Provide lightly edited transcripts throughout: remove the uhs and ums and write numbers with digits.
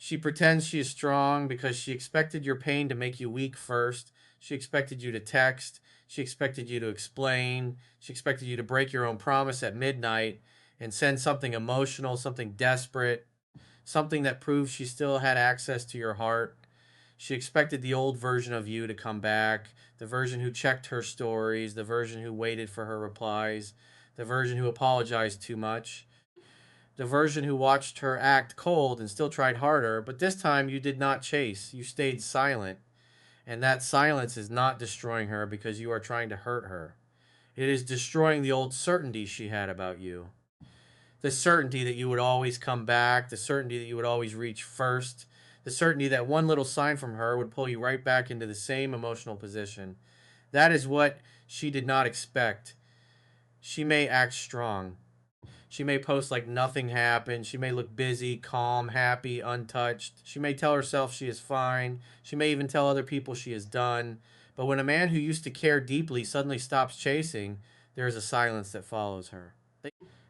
She pretends she is strong because she expected your pain to make you weak first. She expected you to text. She expected you to explain. She expected you to break your own promise at midnight and send something emotional, something desperate, something that proved she still had access to your heart. She expected the old version of you to come back, the version who checked her stories, the version who waited for her replies, the version who apologized too much, the version who watched her act cold and still tried harder. But this time you did not chase, you stayed silent. And that silence is not destroying her because you are trying to hurt her. It is destroying the old certainty she had about you. The certainty that you would always come back, the certainty that you would always reach first, the certainty that one little sign from her would pull you right back into the same emotional position. That is what she did not expect. She may act strong. She may post like nothing happened. She may look busy, calm, happy, untouched. She may tell herself she is fine. She may even tell other people she is done. But when a man who used to care deeply suddenly stops chasing, there is a silence that follows her.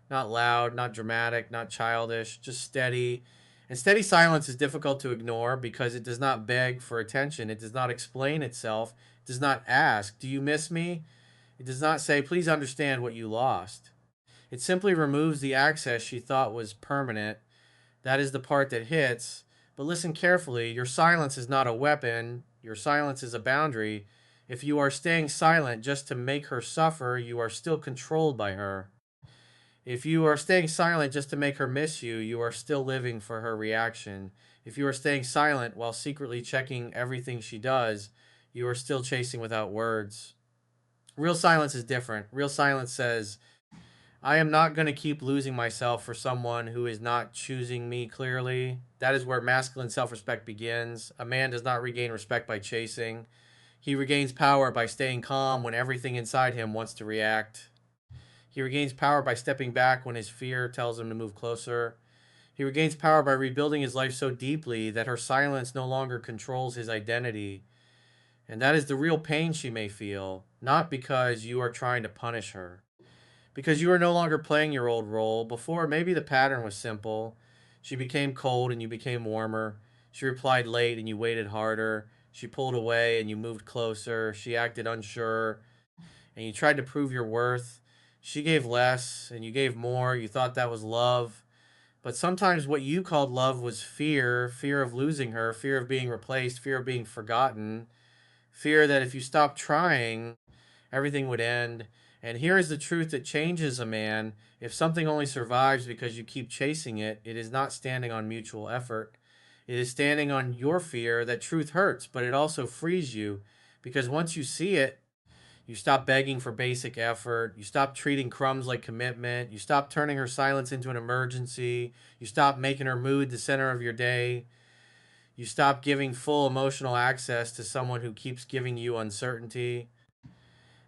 Not loud, not dramatic, not childish, just steady. And steady silence is difficult to ignore because it does not beg for attention. It does not explain itself. It does not ask, "Do you miss me?" It does not say, "Please understand what you lost." It simply removes the access she thought was permanent. That is the part that hits. But listen carefully, your silence is not a weapon, your silence is a boundary. If you are staying silent just to make her suffer, you are still controlled by her. If you are staying silent just to make her miss you, you are still living for her reaction. If you are staying silent while secretly checking everything she does, you are still chasing without words. Real silence is different. Real silence says, I am not going to keep losing myself for someone who is not choosing me clearly. That is where masculine self respect begins. A man does not regain respect by chasing, he regains power by staying calm when everything inside him wants to react. He regains power by stepping back when his fear tells him to move closer. He regains power by rebuilding his life so deeply that her silence no longer controls his identity. And that is the real pain she may feel, not because you are trying to punish her. Because you are no longer playing your old role. Before, maybe the pattern was simple. She became cold and you became warmer. She replied late and you waited harder. She pulled away and you moved closer. She acted unsure and you tried to prove your worth. She gave less and you gave more. You thought that was love. But sometimes what you called love was fear of losing her, fear of being replaced, fear of being forgotten, fear that if you stopped trying, everything would end. And here is the truth that changes a man. If something only survives because you keep chasing it, it is not standing on mutual effort. It is standing on your fear that truth hurts, but it also frees you because once you see it, you stop begging for basic effort. You stop treating crumbs like commitment. You stop turning her silence into an emergency. You stop making her mood the center of your day. You stop giving full emotional access to someone who keeps giving you uncertainty.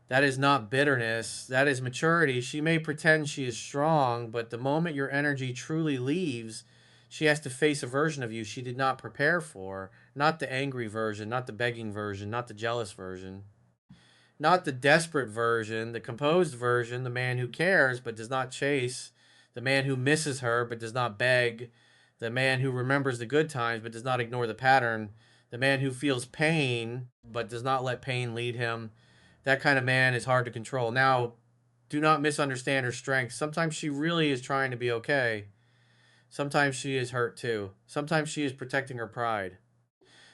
That is not bitterness. That is maturity. She may pretend she is strong, but the moment your energy truly leaves, she has to face a version of you she did not prepare for. Not the angry version, not the begging version, not the jealous version, not the desperate version, the composed version, the man who cares but does not chase, the man who misses her but does not beg, the man who remembers the good times but does not ignore the pattern, the man who feels pain but does not let pain lead him. That kind of man is hard to control. Now, do not misunderstand her strength. Sometimes she really is trying to be okay. Sometimes she is hurt too. Sometimes she is protecting her pride.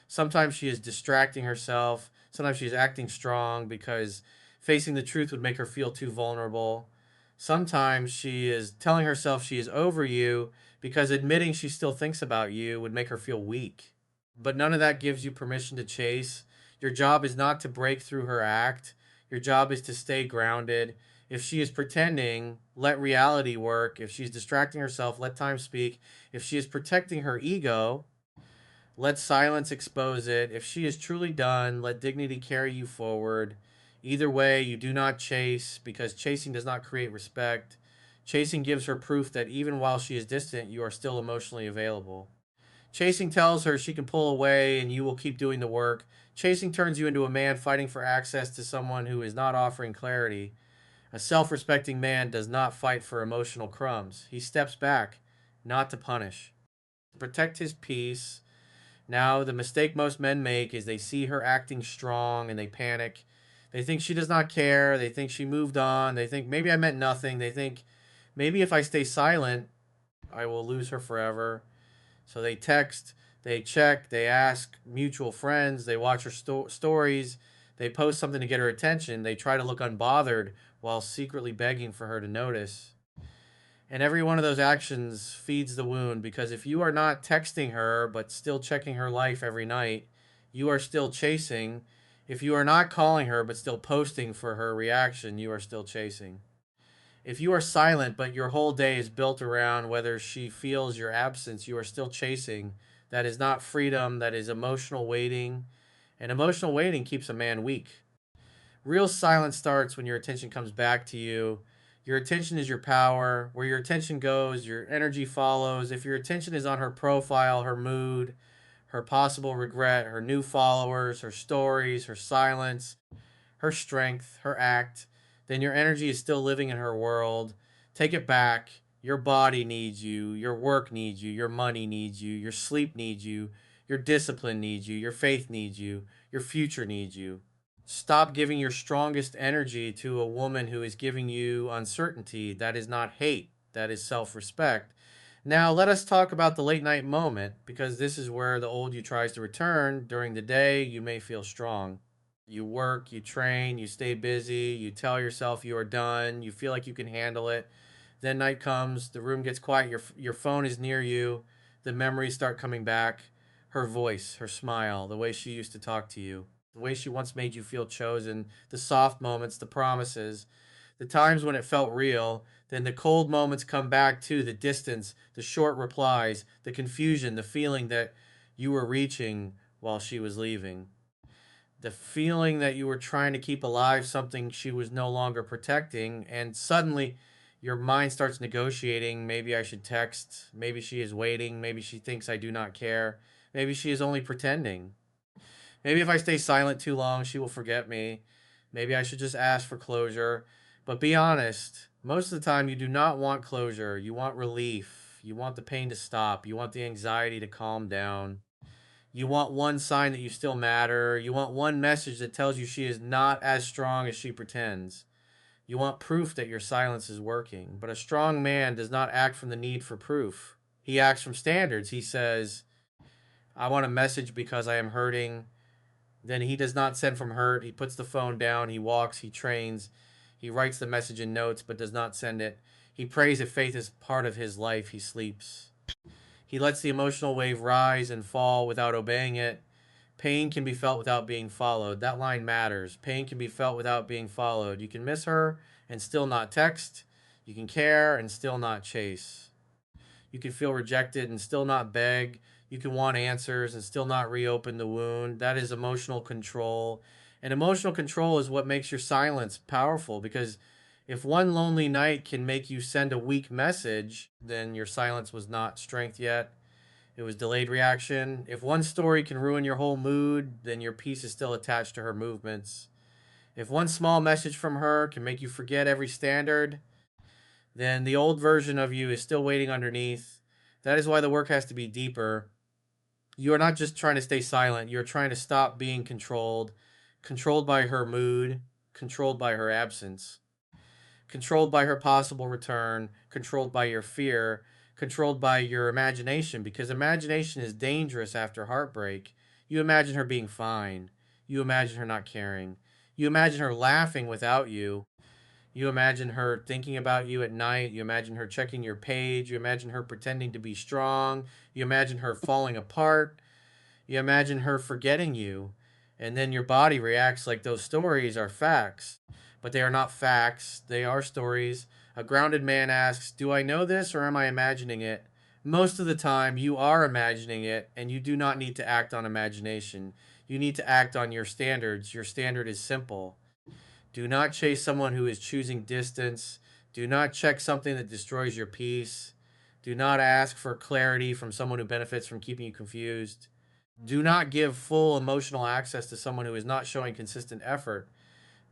Sometimes she is distracting herself. Sometimes she's acting strong because facing the truth would make her feel too vulnerable. Sometimes she is telling herself she is over you because admitting she still thinks about you would make her feel weak. But none of that gives you permission to chase. Your job is not to break through her act. Your job is to stay grounded. If she is pretending, let reality work. If she's distracting herself, let time speak. If she is protecting her ego, let silence expose it. If she is truly done, let dignity carry you forward. Either way, you do not chase because chasing does not create respect. Chasing gives her proof that even while she is distant, you are still emotionally available. Chasing tells her she can pull away and you will keep doing the work. Chasing turns you into a man fighting for access to someone who is not offering clarity. A self respecting man does not fight for emotional crumbs. He steps back, not to punish. protect his peace. Now, the mistake most men make is they see her acting strong and they panic. They think she does not care. They think she moved on. They think maybe I meant nothing. They think maybe if I stay silent, I will lose her forever. So they text, they check, they ask mutual friends, they watch her stories, they post something to get her attention. They try to look unbothered while secretly begging for her to notice. And every one of those actions feeds the wound because if you are not texting her but still checking her life every night, you are still chasing. If you are not calling her but still posting for her reaction, you are still chasing. If you are silent but your whole day is built around whether she feels your absence, you are still chasing. That is not freedom, that is emotional waiting. And emotional waiting keeps a man weak. Real silence starts when your attention comes back to you. Your attention is your power. Where your attention goes, your energy follows. If your attention is on her profile, her mood, her possible regret, her new followers, her stories, her silence, her strength, her act, then your energy is still living in her world. Take it back. Your body needs you. Your work needs you. Your money needs you. Your sleep needs you. Your discipline needs you. Your faith needs you. Your future needs you. Stop giving your strongest energy to a woman who is giving you uncertainty. That is not hate, that is self respect. Now, let us talk about the late night moment because this is where the old you tries to return. During the day, you may feel strong. You work, you train, you stay busy, you tell yourself you are done, you feel like you can handle it. Then night comes, the room gets quiet, your phone is near you, the memories start coming back. Her voice, her smile, the way she used to talk to you, the way she once made you feel chosen, the soft moments, the promises, the times when it felt real. Then the cold moments come back too, the distance, the short replies, the confusion, the feeling that you were reaching while she was leaving, the feeling that you were trying to keep alive something she was no longer protecting, and suddenly your mind starts negotiating. Maybe I should text. Maybe she is waiting. Maybe she thinks I do not care. Maybe she is only pretending. Maybe if I stay silent too long, she will forget me. Maybe I should just ask for closure. But be honest, most of the time you do not want closure. You want relief. You want the pain to stop. You want the anxiety to calm down. You want one sign that you still matter. You want one message that tells you she is not as strong as she pretends. You want proof that your silence is working. But a strong man does not act from the need for proof. He acts from standards. He says, I want a message because I am hurting. Then he does not send from hurt. He puts the phone down. He walks. He trains. He writes the message in notes but does not send it. He prays if faith is part of his life. He sleeps. He lets the emotional wave rise and fall without obeying it. Pain can be felt without being followed. That line matters. Pain can be felt without being followed. You can miss her and still not text. You can care and still not chase. You can feel rejected and still not beg. You can want answers and still not reopen the wound. That is emotional control. And emotional control is what makes your silence powerful because if one lonely night can make you send a weak message, then your silence was not strength yet. It was delayed reaction. If one story can ruin your whole mood, then your peace is still attached to her movements. If one small message from her can make you forget every standard, then the old version of you is still waiting underneath. That is why the work has to be deeper. You are not just trying to stay silent, you're trying to stop being controlled, controlled by her mood, controlled by her absence, controlled by her possible return, controlled by your fear, controlled by your imagination, because imagination is dangerous after heartbreak. You imagine her being fine. You imagine her not caring. You imagine her laughing without you. You imagine her thinking about you at night. You imagine her checking your page. You imagine her pretending to be strong. You imagine her falling apart. You imagine her forgetting you, and then your body reacts like those stories are facts. But they are not facts, they are stories. A grounded man asks, do I know this or am I imagining it? Most of the time, you are imagining it, and you do not need to act on imagination. You need to act on your standards. Your standard is simple. Do not chase someone who is choosing distance. Do not check something that destroys your peace. Do not ask for clarity from someone who benefits from keeping you confused. Do not give full emotional access to someone who is not showing consistent effort.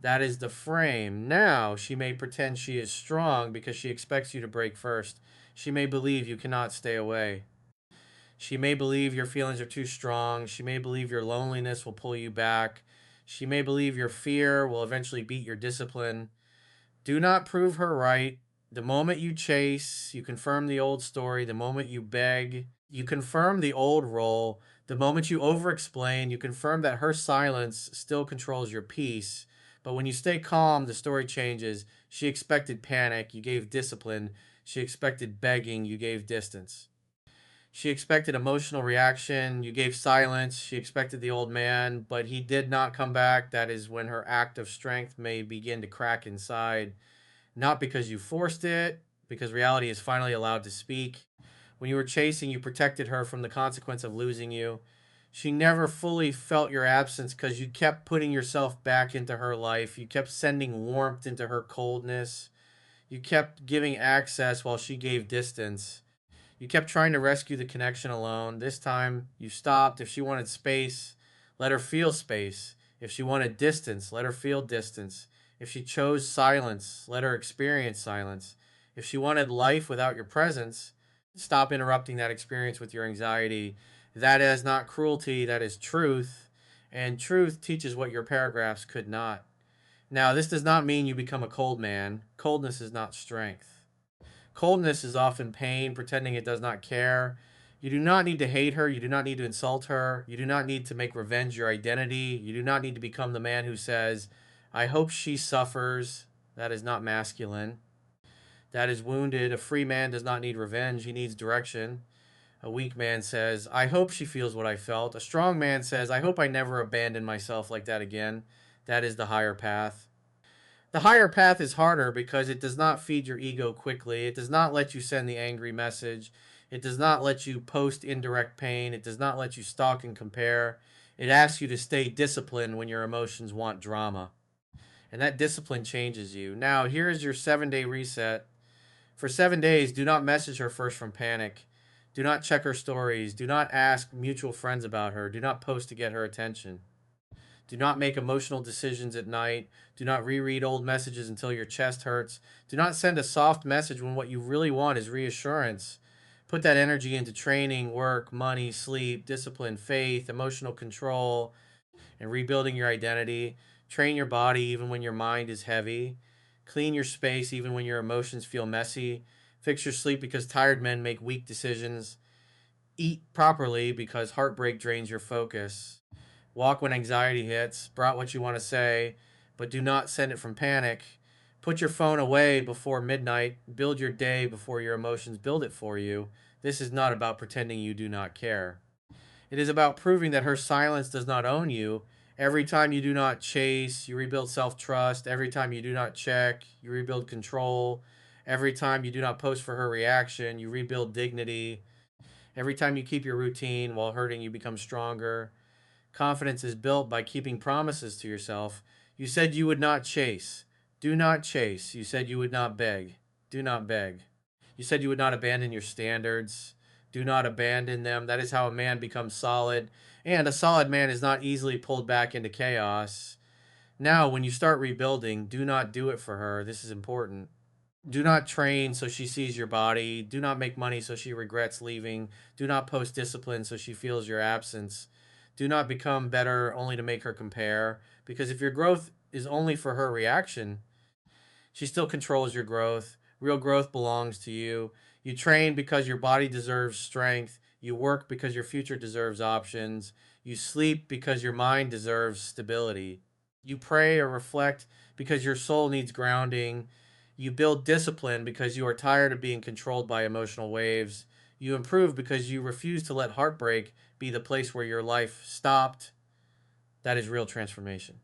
That is the frame. Now, she may pretend she is strong because she expects you to break first. She may believe you cannot stay away. She may believe your feelings are too strong. She may believe your loneliness will pull you back. She may believe your fear will eventually beat your discipline. Do not prove her right. The moment you chase, you confirm the old story. The moment you beg, you confirm the old role. The moment you over explain, you confirm that her silence still controls your peace. But when you stay calm, the story changes. She expected panic, you gave discipline. She expected begging, you gave distance. She expected emotional reaction, you gave silence. She expected the old man, but he did not come back. That is when her act of strength may begin to crack inside. Not because you forced it, because reality is finally allowed to speak. When you were chasing, you protected her from the consequence of losing you. She never fully felt your absence because you kept putting yourself back into her life. You kept sending warmth into her coldness. You kept giving access while she gave distance. You kept trying to rescue the connection alone. This time, you stopped. If she wanted space, let her feel space. If she wanted distance, let her feel distance. If she chose silence, let her experience silence. If she wanted life without your presence, stop interrupting that experience with your anxiety. That is not cruelty, that is truth. And truth teaches what your paragraphs could not. Now, this does not mean you become a cold man. Coldness is not strength. Coldness is often pain, pretending it does not care. You do not need to hate her. You do not need to insult her. You do not need to make revenge your identity. You do not need to become the man who says, I hope she suffers. That is not masculine. That is wounded. A free man does not need revenge. He needs direction. A weak man says, I hope she feels what I felt. A strong man says, I hope I never abandon myself like that again. That is the higher path. The higher path is harder because it does not feed your ego quickly. It does not let you send the angry message. It does not let you post indirect pain. It does not let you stalk and compare. It asks you to stay disciplined when your emotions want drama. And that discipline changes you. Now, here is your 7-day reset. For 7 days, do not message her first from panic. Do not check her stories. Do not ask mutual friends about her. Do not post to get her attention. Do not make emotional decisions at night. Do not reread old messages until your chest hurts. Do not send a soft message when what you really want is reassurance. Put that energy into training, work, money, sleep, discipline, faith, emotional control, and rebuilding your identity. Train your body even when your mind is heavy. Clean your space even when your emotions feel messy. Fix your sleep because tired men make weak decisions. Eat properly because heartbreak drains your focus. Walk when anxiety hits. Sprout what you want to say, but do not send it from panic. Put your phone away before midnight. Build your day before your emotions build it for you. This is not about pretending you do not care. It is about proving that her silence does not own you. Every time you do not chase, you rebuild self trust. Every time you do not check, you rebuild control. Every time you do not post for her reaction, you rebuild dignity. Every time you keep your routine while hurting, you become stronger. Confidence is built by keeping promises to yourself. You said you would not chase. Do not chase. You said you would not beg. Do not beg. You said you would not abandon your standards. Do not abandon them. That is how a man becomes solid. And a solid man is not easily pulled back into chaos. Now, when you start rebuilding, do not do it for her. This is important. Do not train so she sees your body. Do not make money so she regrets leaving. Do not post discipline so she feels your absence. Do not become better only to make her compare. Because if your growth is only for her reaction, she still controls your growth. Real growth belongs to you. You train because your body deserves strength. You work because your future deserves options. You sleep because your mind deserves stability. You pray or reflect because your soul needs grounding. You build discipline because you are tired of being controlled by emotional waves. You improve because you refuse to let heartbreak be the place where your life stopped. That is real transformation.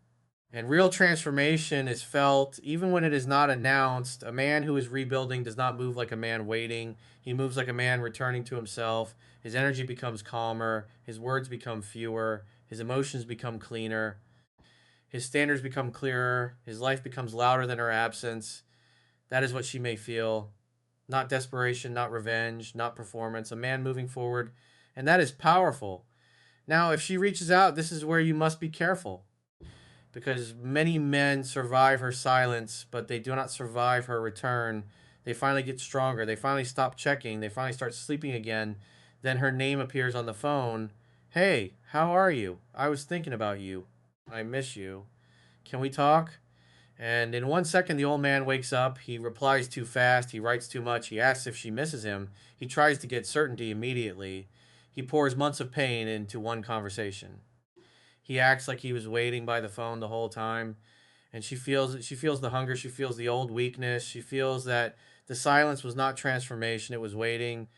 And real transformation is felt even when it is not announced. A man who is rebuilding does not move like a man waiting. He moves like a man returning to himself. His energy becomes calmer. His words become fewer. His emotions become cleaner. His standards become clearer. His life becomes louder than her absence. That is what she may feel. Not desperation, not revenge, not performance. A man moving forward. And that is powerful. Now, if she reaches out, this is where you must be careful because many men survive her silence, but they do not survive her return. They finally get stronger. They finally stop checking. They finally start sleeping again. Then her name appears on the phone. Hey, how are you? I was thinking about you. I miss you. Can we talk? And in 1 second, the old man wakes up. He replies too fast. He writes too much. He asks if she misses him. He tries to get certainty immediately. He pours months of pain into one conversation. He acts like he was waiting by the phone the whole time. And she feels the hunger. She feels the old weakness. She feels that the silence was not transformation. It was waiting.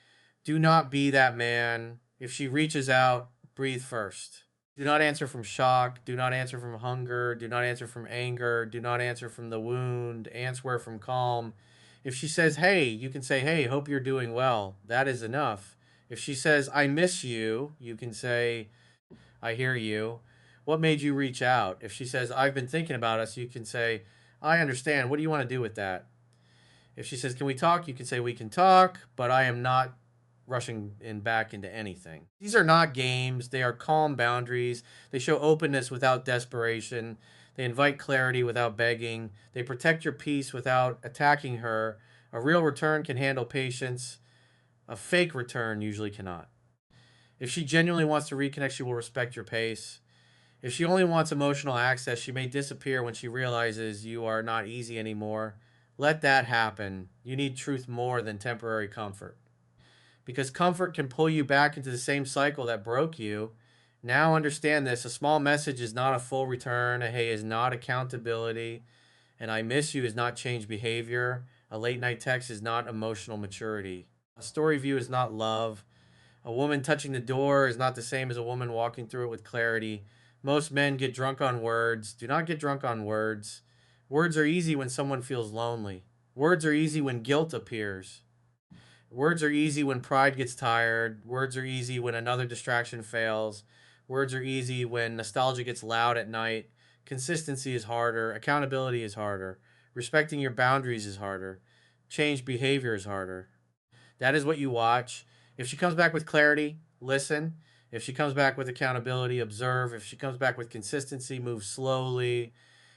Do not be that man. If she reaches out, breathe first. Do not answer from shock. Do not answer from hunger. Do not answer from anger. Do not answer from the wound. Answer from calm. If she says, hey, you can say, hey, hope you're doing well. That is enough. If she says, I miss you, you can say, I hear you. What made you reach out? If she says, I've been thinking about us, you can say, I understand. What do you want to do with that? If she says, can we talk? You can say, we can talk, but I am not rushing in back into anything. These are not games. They are calm boundaries. They show openness without desperation. They invite clarity without begging. They protect your peace without attacking her. A real return can handle patience. A fake return usually cannot. If she genuinely wants to reconnect, she will respect your pace. If she only wants emotional access, she may disappear when she realizes you are not easy anymore. Let that happen. You need truth more than temporary comfort. Because comfort can pull you back into the same cycle that broke you. Now understand this. A small message is not a full return. A hey is not accountability. And I miss you is not change behavior. A late night text is not emotional maturity. A story view is not love. A woman touching the door is not the same as a woman walking through it with clarity. Most men get drunk on words. Do not get drunk on words. Words are easy when someone feels lonely. Words are easy when guilt appears. Words are easy when pride gets tired. Words are easy when another distraction fails. Words are easy when nostalgia gets loud at night. Consistency is harder. Accountability is harder. Respecting your boundaries is harder. Change behavior is harder. That is what you watch. If she comes back with clarity, listen. If she comes back with accountability, observe. If she comes back with consistency, move slowly.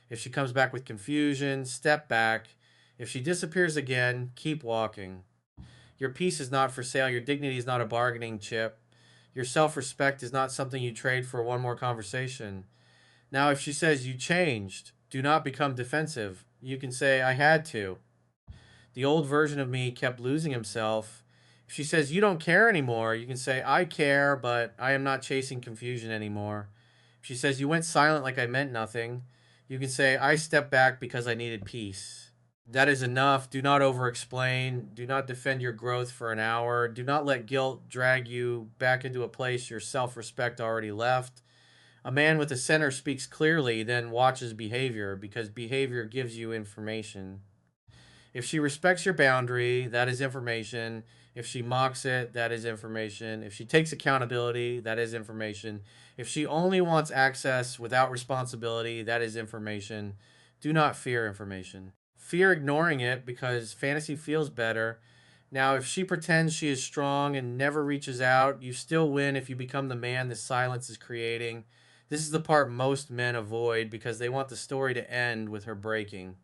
If she comes back with confusion, step back. If she disappears again, keep walking. Your peace is not for sale. Your dignity is not a bargaining chip. Your self respect is not something you trade for one more conversation. Now, if she says you changed, do not become defensive. You can say, I had to. The old version of me kept losing himself. If she says you don't care anymore, you can say, I care, but I am not chasing confusion anymore. If she says you went silent like I meant nothing, you can say, I stepped back because I needed peace. That is enough. Do not over explain. Do not defend your growth for an hour. Do not let guilt drag you back into a place your self respect already left. A man with a center speaks clearly, then watches behavior because behavior gives you information. If she respects your boundary, that is information. If she mocks it, that is information. If she takes accountability, that is information. If she only wants access without responsibility, that is information. Do not fear information. Fear ignoring it because fantasy feels better. Now, if she pretends she is strong and never reaches out, you still win if you become the man the silence is creating. This is the part most men avoid because they want the story to end with her breaking.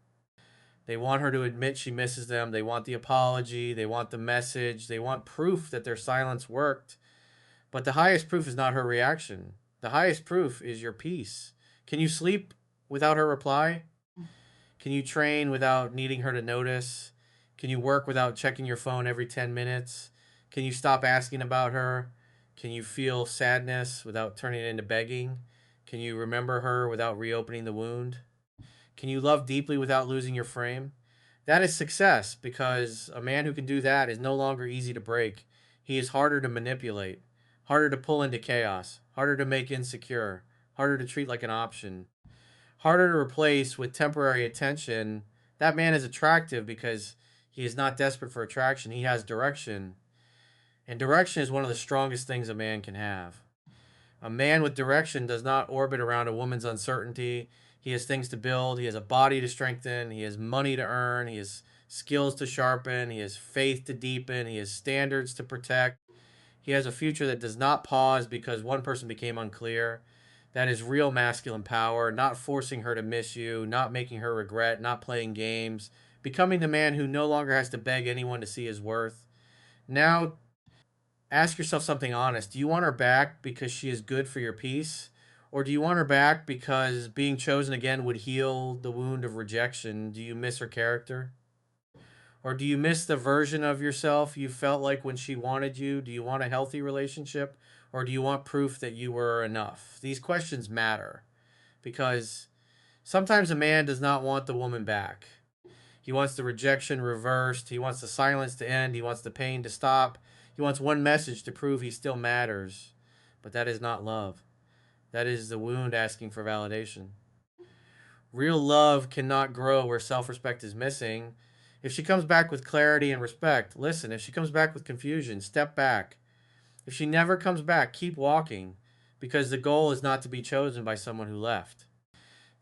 They want her to admit she misses them. They want the apology. They want the message. They want proof that their silence worked. But the highest proof is not her reaction. The highest proof is your peace. Can you sleep without her reply? Can you train without needing her to notice? Can you work without checking your phone every 10 minutes? Can you stop asking about her? Can you feel sadness without turning it into begging? Can you remember her without reopening the wound? Can you love deeply without losing your frame? That is success because a man who can do that is no longer easy to break. He is harder to manipulate, harder to pull into chaos, harder to make insecure, harder to treat like an option, harder to replace with temporary attention. That man is attractive because he is not desperate for attraction. He has direction. And direction is one of the strongest things a man can have. A man with direction does not orbit around a woman's uncertainty. He has things to build. He has a body to strengthen. He has money to earn. He has skills to sharpen. He has faith to deepen. He has standards to protect. He has a future that does not pause because one person became unclear. That is real masculine power, not forcing her to miss you, not making her regret, not playing games, becoming the man who no longer has to beg anyone to see his worth. Now Ask yourself something honest. Do you want her back because she is good for your peace? Or do you want her back because being chosen again would heal the wound of rejection? Do you miss her character? Or do you miss the version of yourself you felt like when she wanted you? Do you want a healthy relationship? Or do you want proof that you were enough? These questions matter because sometimes a man does not want the woman back. He wants the rejection reversed. He wants the silence to end. He wants the pain to stop. He wants one message to prove he still matters. But that is not love. That is the wound asking for validation. Real love cannot grow where self respect is missing. If she comes back with clarity and respect, listen. If she comes back with confusion, step back. If she never comes back, keep walking. Because the goal is not to be chosen by someone who left.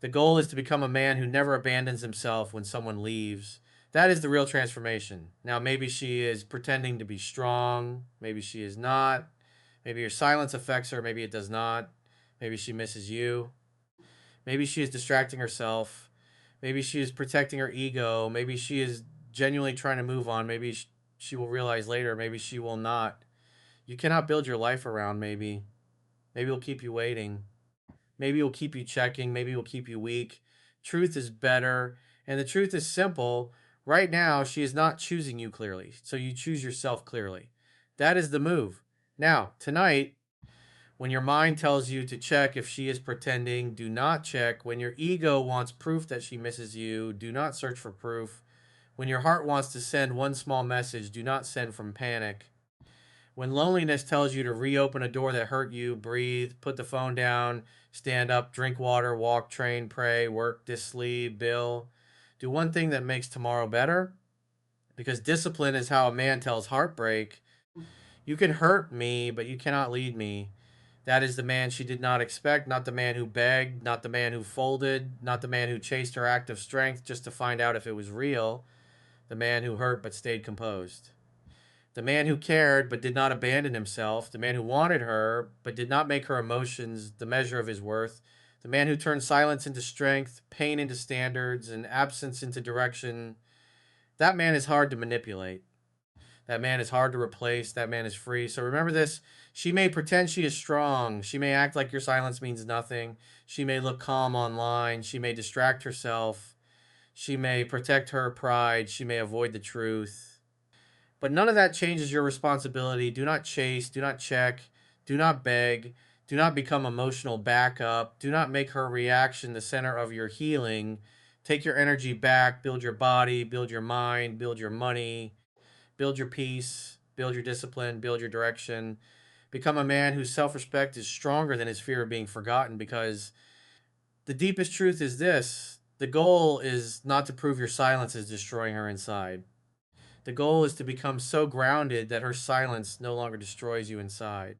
The goal is to become a man who never abandons himself when someone leaves. That is the real transformation. Now, maybe she is pretending to be strong. Maybe she is not. Maybe your silence affects her. Maybe it does not. Maybe she misses you. Maybe she is distracting herself. Maybe she is protecting her ego. Maybe she is genuinely trying to move on. Maybe she will realize later. Maybe she will not. You cannot build your life around maybe. Maybe it'll keep you waiting. Maybe it'll keep you checking. Maybe it'll keep you weak. Truth is better. And the truth is simple. Right now, she is not choosing you clearly. So you choose yourself clearly. That is the move. Now, tonight, when your mind tells you to check if she is pretending, do not check. When your ego wants proof that she misses you, do not search for proof. When your heart wants to send one small message, do not send from panic. When loneliness tells you to reopen a door that hurt you, breathe, put the phone down, stand up, drink water, walk, train, pray, work, sleep, bill. Do one thing that makes tomorrow better. Because discipline is how a man tells heartbreak. You can hurt me, but you cannot lead me. That is the man she did not expect, not the man who begged, not the man who folded, not the man who chased her act of strength just to find out if it was real. The man who hurt but stayed composed. The man who cared but did not abandon himself. The man who wanted her but did not make her emotions the measure of his worth. The man who turned silence into strength, pain into standards, and absence into direction. That man is hard to manipulate. That man is hard to replace. That man is free. So remember this. She may pretend she is strong. She may act like your silence means nothing. She may look calm online. She may distract herself. She may protect her pride. She may avoid the truth. But none of that changes your responsibility. Do not chase. Do not check. Do not beg. Do not become emotional backup. Do not make her reaction the center of your healing. Take your energy back. Build your body. Build your mind. Build your money. Build your peace, build your discipline, build your direction. Become a man whose self respect is stronger than his fear of being forgotten because the deepest truth is this: the goal is not to prove your silence is destroying her inside. The goal is to become so grounded that her silence no longer destroys you inside.